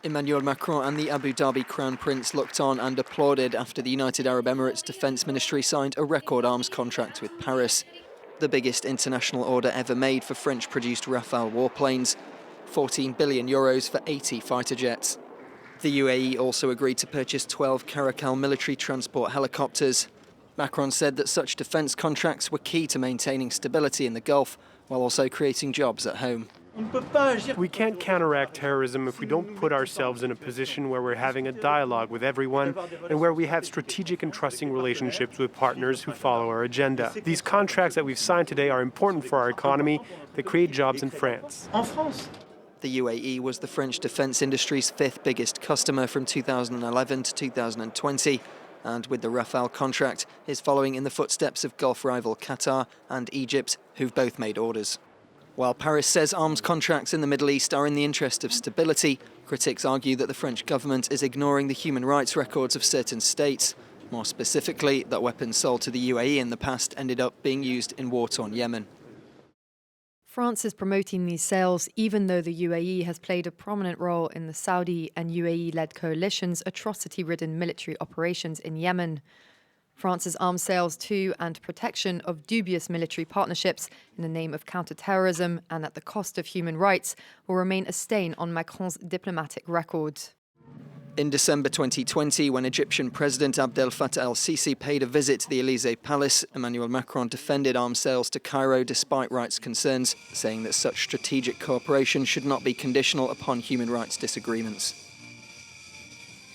Emmanuel Macron and the Abu Dhabi Crown Prince looked on and applauded after the United Arab Emirates Defence Ministry signed a record arms contract with Paris, the biggest international order ever made for French-produced Rafale warplanes, €14 billion for 80 fighter jets. The UAE also agreed to purchase 12 Caracal military transport helicopters. Macron said that such defence contracts were key to maintaining stability in the Gulf, while also creating jobs at home. We can't counteract terrorism if we don't put ourselves in a position where we're having a dialogue with everyone and where we have strategic and trusting relationships with partners who follow our agenda. These contracts that we've signed today are important for our economy. They create jobs in France. The UAE was the French defence industry's fifth biggest customer from 2011 to 2020, and with the Rafale contract is following in the footsteps of Gulf rival Qatar and Egypt, who've both made orders. While Paris says arms contracts in the Middle East are in the interest of stability, critics argue that the French government is ignoring the human rights records of certain states. More specifically, that weapons sold to the UAE in the past ended up being used in war-torn Yemen. France is promoting these sales even though the UAE has played a prominent role in the Saudi and UAE-led coalition's atrocity-ridden military operations in Yemen. France's arms sales to and protection of dubious military partnerships in the name of counter-terrorism and at the cost of human rights will remain a stain on Macron's diplomatic record. In December 2020, when Egyptian President Abdel Fattah el-Sisi paid a visit to the Elysee Palace, Emmanuel Macron defended arms sales to Cairo despite rights concerns, saying that such strategic cooperation should not be conditional upon human rights disagreements.